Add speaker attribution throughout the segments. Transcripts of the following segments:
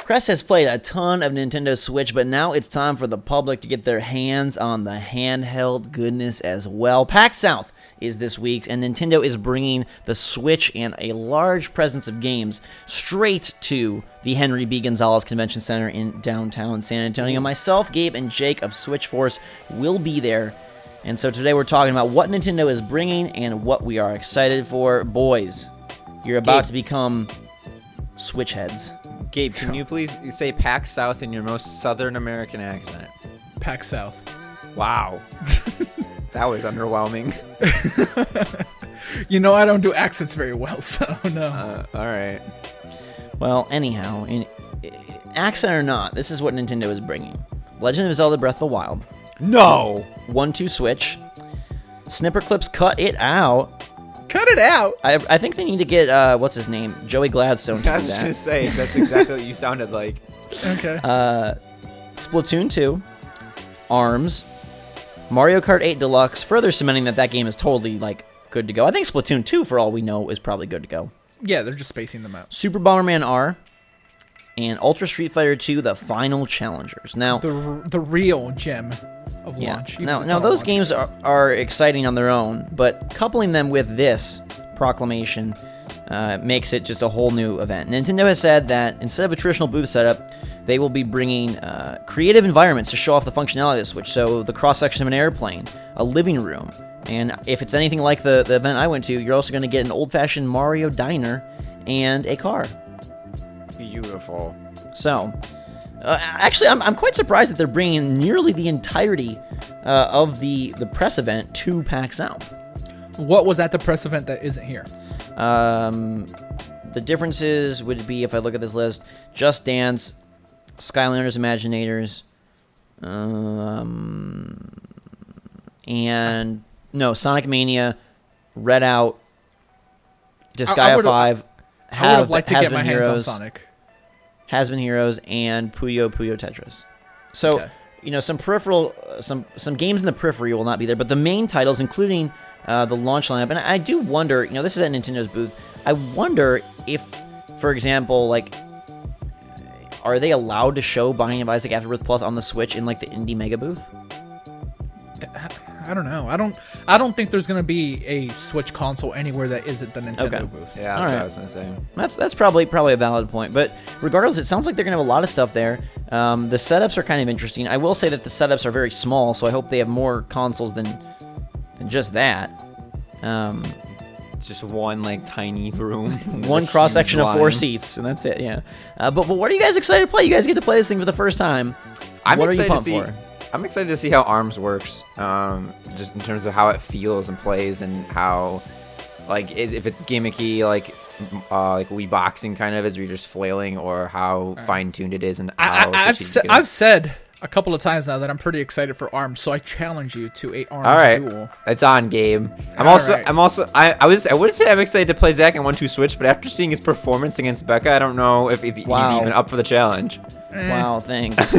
Speaker 1: Crest has played a ton of Nintendo Switch, but now it's time for the public to get their hands on the handheld goodness as well. PAX South is this week, and Nintendo is bringing the Switch and a large presence of games straight to the Henry B. Gonzalez Convention Center in downtown San Antonio. Myself, Gabe, and Jake of SwitchForce will be there. And so today we're talking about what Nintendo is bringing and what we are excited for. Boys, you're about to become Switch heads.
Speaker 2: Gabe, can you please say PAX South in your most Southern American accent?
Speaker 3: PAX South.
Speaker 2: Wow. That was underwhelming.
Speaker 3: You know I don't do accents very well, so no.
Speaker 2: All right.
Speaker 1: Well, anyhow, accent or not, this is what Nintendo is bringing. Legend of Zelda Breath of the Wild.
Speaker 2: No!
Speaker 1: 1-2 Switch. Snipper clips, cut it out.
Speaker 3: Cut it out!
Speaker 1: I think they need to get, what's his name? Joey Gladstone to
Speaker 2: I
Speaker 1: do
Speaker 2: was just
Speaker 1: that.
Speaker 2: going to say, that's exactly what you sounded like.
Speaker 3: Okay.
Speaker 1: Splatoon 2. ARMS. Mario Kart 8 Deluxe, further cementing that game is totally, good to go. I think Splatoon 2, for all we know, is probably good to go.
Speaker 3: Yeah, they're just spacing them out.
Speaker 1: Super Bomberman R. And Ultra Street Fighter 2, The Final Challengers. Now,
Speaker 3: the real gem of launch.
Speaker 1: Now those games are exciting on their own, but coupling them with this proclamation makes it just a whole new event. Nintendo has said that instead of a traditional booth setup, they will be bringing creative environments to show off the functionality of the Switch. So the cross-section of an airplane, a living room, and if it's anything like the event I went to, you're also going to get an old-fashioned Mario diner and a car.
Speaker 2: Beautiful.
Speaker 1: So, actually, I'm quite surprised that they're bringing nearly the entirety of the press event to PAX South.
Speaker 3: What was at the press event that isn't here?
Speaker 1: The differences would be, if I look at this list, Just Dance, Skylanders Imaginators, and no, Sonic Mania, Red Out, Disgaea 5,
Speaker 3: I would have liked to get my hands on Sonic.
Speaker 1: Has Been Heroes, and Puyo Tetris. So,
Speaker 3: okay.
Speaker 1: Some peripheral, some games in the periphery will not be there, but the main titles, including the launch lineup, and I do wonder, this is at Nintendo's booth, I wonder if, for example, are they allowed to show Binding of Isaac Afterbirth Plus on the Switch in, the Indie Mega booth?
Speaker 3: I don't know. I don't think there's going to be a Switch console anywhere that isn't the Nintendo booth.
Speaker 2: Yeah, that's what I was going to say.
Speaker 1: That's probably a valid point. But regardless, it sounds like they're going to have a lot of stuff there. The setups are kind of interesting. I will say that the setups are very small, so I hope they have more consoles than just that.
Speaker 2: It's just one tiny room.
Speaker 1: One cross section of 4 seats, and that's it. Yeah. But what are you guys excited to play? You guys get to play this thing for the first time. What are you pumped for?
Speaker 2: I'm excited to see how ARMS works, just in terms of how it feels and plays, and how, if it's gimmicky, like Wii boxing kind of, as we're just flailing, or how fine-tuned it is, and how
Speaker 3: I've said a couple of times now that I'm pretty excited for ARMS, so I challenge you to a ARMS duel.
Speaker 2: It's on, Gabe. I would say I'm excited to play Zach in 1-2 Switch, but after seeing his performance against Becca, I don't know if he's even up for the challenge.
Speaker 1: Wow, thanks.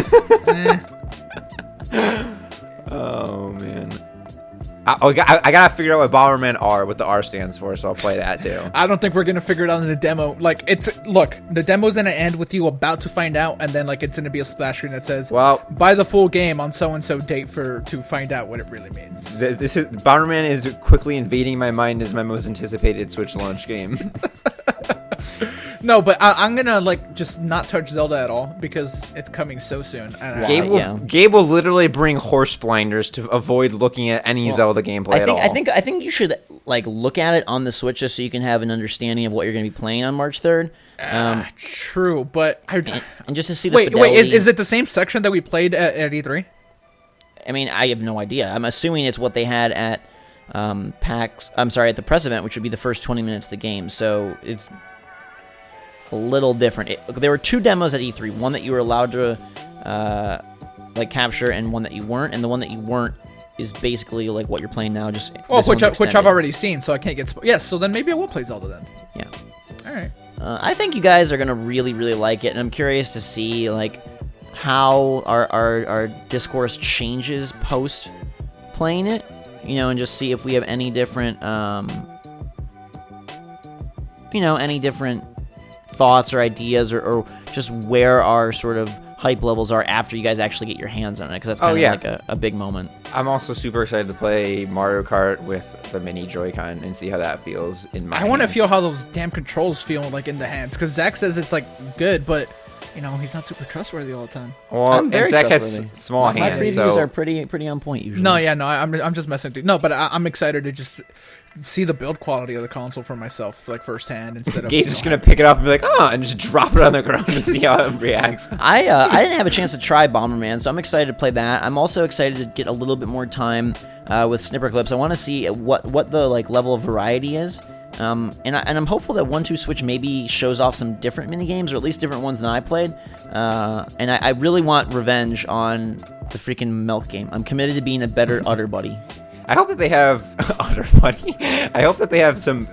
Speaker 2: Oh man, I gotta figure out what Bomberman R, what the R stands for, so I'll play that too.
Speaker 3: I don't think we're gonna figure it out in the demo. The demo's gonna end with you about to find out, and then it's gonna be a splash screen that says, "Well, buy the full game on so and so date to find out what it really means."
Speaker 2: Bomberman is quickly invading my mind as my most anticipated Switch launch game.
Speaker 3: No, but I'm gonna just not touch Zelda at all because it's coming so soon.
Speaker 2: Gabe will literally bring horse blinders to avoid looking at any Zelda gameplay at all.
Speaker 1: I think you should look at it on the Switch just so you can have an understanding of what you're going to be playing on March 3rd.
Speaker 3: True, but
Speaker 1: and just to see the fidelity.
Speaker 3: Wait, is it the same section that we played at E3?
Speaker 1: I mean, I have no idea. I'm assuming it's what they had at PAX. I'm sorry, at the press event, which would be the first 20 minutes of the game. So it's a little different. There were 2 demos at E3. One that you were allowed to capture, and one that you weren't. And the one that you weren't is basically what you're playing now. Just
Speaker 3: which I've already seen, so I can't get. Yes, so then maybe I will play Zelda then.
Speaker 1: Yeah.
Speaker 3: All right.
Speaker 1: I think you guys are gonna really, really like it, and I'm curious to see how our discourse changes post playing it. And just see if we have any different, any different thoughts or ideas or just where our sort of hype levels are after you guys actually get your hands on it, because that's kind of like a big moment.
Speaker 2: I'm also super excited to play Mario Kart with the mini Joy-Con and see how that feels in my hands.
Speaker 3: I want to feel how those damn controls feel like in the hands, because Zach says it's like good, but he's not super trustworthy all the time.
Speaker 2: Well,
Speaker 1: I'm very
Speaker 2: Zach
Speaker 1: trustworthy.
Speaker 2: has small hands.
Speaker 1: My previews are pretty on point usually.
Speaker 3: I'm just messing with you. No, but I'm excited to just see the build quality of the console for myself, like firsthand, instead of.
Speaker 2: Gabe's just gonna pick it up and be like, and just drop it on the ground to see how it reacts.
Speaker 1: I didn't have a chance to try Bomberman, so I'm excited to play that. I'm also excited to get a little bit more time with Snipper Clips. I want to see what the level of variety is. And I'm hopeful that 1-2 Switch maybe shows off some different mini games, or at least different ones than I played. And I really want revenge on the freaking Milk game. I'm committed to being a better Utter Buddy.
Speaker 2: I hope that they have Utter Buddy. I hope that they have some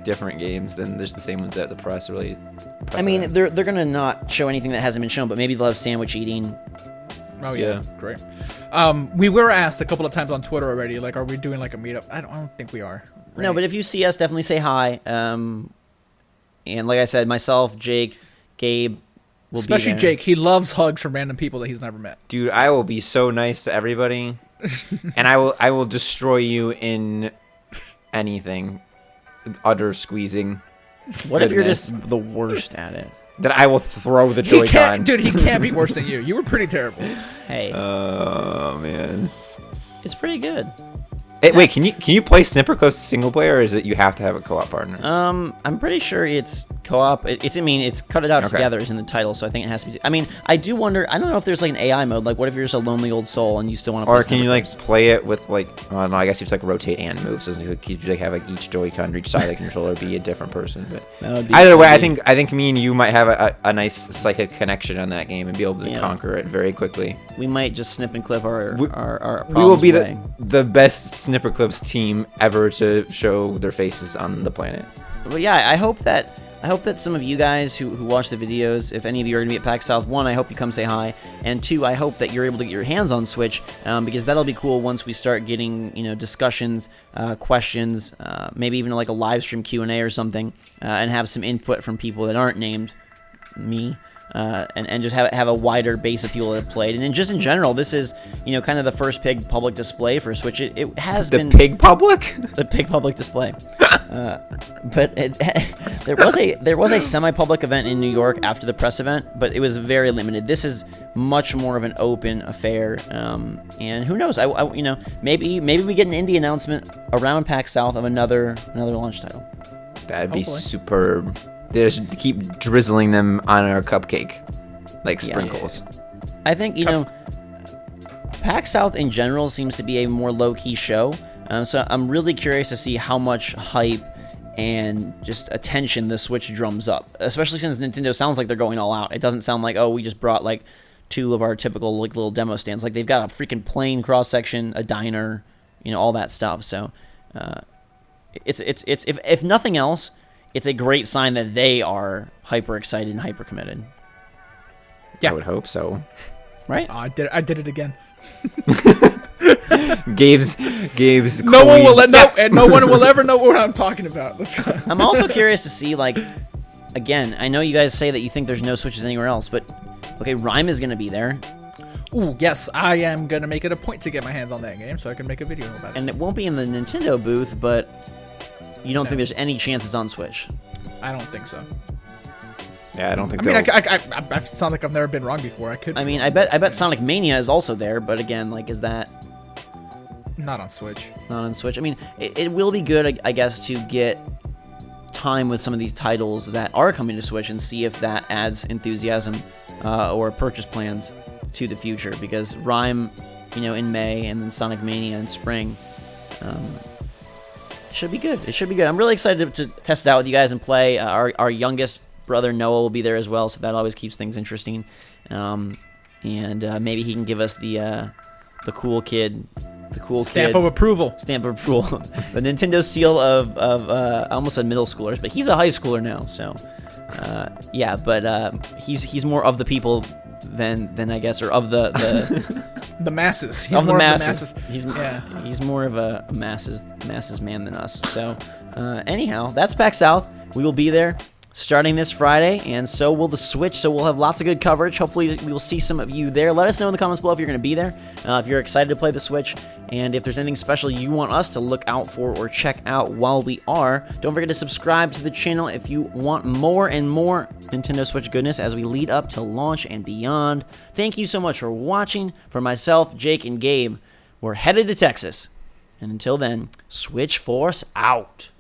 Speaker 2: different games than just the same ones that the press really.
Speaker 1: They're gonna not show anything that hasn't been shown, but maybe they'll have sandwich eating.
Speaker 3: Oh yeah, great. We were asked a couple of times on Twitter already, like, are we doing like a meetup? I don't think we are. Right?
Speaker 1: No, but if you see us, definitely say hi. And like I said, myself, Jake, Gabe will
Speaker 3: especially
Speaker 1: be there.
Speaker 3: Jake. He loves hugs from random people that he's never met.
Speaker 2: Dude, I will be so nice to everybody, and I will destroy you in anything. Utter squeezing.
Speaker 1: What if you're just the worst at it?
Speaker 2: Then I will throw the Joy-Con.
Speaker 3: Dude, he can't be worse than you. You were pretty terrible.
Speaker 1: Hey.
Speaker 2: Oh man.
Speaker 1: It's pretty good.
Speaker 2: Hey, wait, can you play Snipper Clips single player, or is it you have to have a co-op partner?
Speaker 1: I'm pretty sure it's co-op. It's cut it out together is in the title, so I think it has to be. I do wonder. I don't know if there's like an AI mode. Like, what if you're just a lonely old soul and you still want to play?
Speaker 2: Or can you play it with I don't know, I guess you have to rotate and move, so you have each Joy-Con, each side of the controller be a different person. But either way, I think me and you might have a nice psychic connection on that game and be able to conquer it very quickly.
Speaker 1: We might just snip and clip our
Speaker 2: we will be the best Snipper Clips team ever to show their faces on the planet.
Speaker 1: Well, yeah, I hope that some of you guys who watch the videos, if any of you are going to be at PAX South, 1, I hope you come say hi, and 2, I hope that you're able to get your hands on Switch, because that'll be cool once we start getting discussions, questions, maybe even like a live stream Q&A or something, and have some input from people that aren't named me. And just have a wider base of people that have played. And then just in general, this is, kind of the first big public display for Switch. It has been...
Speaker 2: The pig public?
Speaker 1: The pig public display. But there was a semi-public event in New York after the press event, but it was very limited. This is much more of an open affair. And who knows? Maybe we get an indie announcement around PAX South of another launch title.
Speaker 2: That'd be superb. They just keep drizzling them on our cupcake, like sprinkles.
Speaker 1: I think, PAX South in general seems to be a more low-key show. So I'm really curious to see how much hype and just attention the Switch drums up, especially since Nintendo sounds like they're going all out. It doesn't sound like, we just brought like 2 of our typical little demo stands. Like, they've got a freaking plane cross-section, a diner, all that stuff. So it's if nothing else, it's a great sign that they are hyper excited and hyper committed.
Speaker 2: Yeah, I would hope so.
Speaker 1: Right?
Speaker 3: I did it again.
Speaker 2: Gabe's.
Speaker 3: No one will ever know what I'm talking about. Let's go.
Speaker 1: I'm also curious to see, again, I know you guys say that you think there's no Switches anywhere else, but okay, Rhyme is going to be there.
Speaker 3: Ooh, yes, I am going to make it a point to get my hands on that game so I can make a video about it.
Speaker 1: And it won't be in the Nintendo booth, but you don't think there's any chance it's on Switch?
Speaker 3: I don't think so.
Speaker 2: Yeah, I don't think.
Speaker 3: I sound like I've never been wrong before. I could.
Speaker 1: I bet Sonic Mania is also there, but again, is that
Speaker 3: not on Switch?
Speaker 1: Not on Switch. It will be good, I guess, to get time with some of these titles that are coming to Switch and see if that adds enthusiasm or purchase plans to the future. Because Rhyme, in May, and then Sonic Mania in spring. Should be good. It should be good. I'm really excited to test it out with you guys and play. Our youngest brother Noah will be there as well, so that always keeps things interesting. And maybe he can give us the cool kid,
Speaker 3: stamp of approval.
Speaker 1: The Nintendo seal of I almost said middle schoolers, but he's a high schooler now. So but he's more of the people than I guess, or of the
Speaker 3: the masses.
Speaker 1: He's more of the masses. He's more of a masses man than us. So anyhow, that's PAX South. We will be there. starting this Friday, and so will the Switch, so we'll have lots of good coverage. Hopefully we will see some of you there. Let us know in the comments below if you're going to be there, if you're excited to play the Switch, and if there's anything special you want us to look out for or check out while we are. Don't forget to subscribe to the channel if you want more and more Nintendo Switch goodness as we lead up to launch and beyond. Thank you so much for watching. For myself, Jake, and Gabe, we're headed to Texas. And until then, SwitchForce out.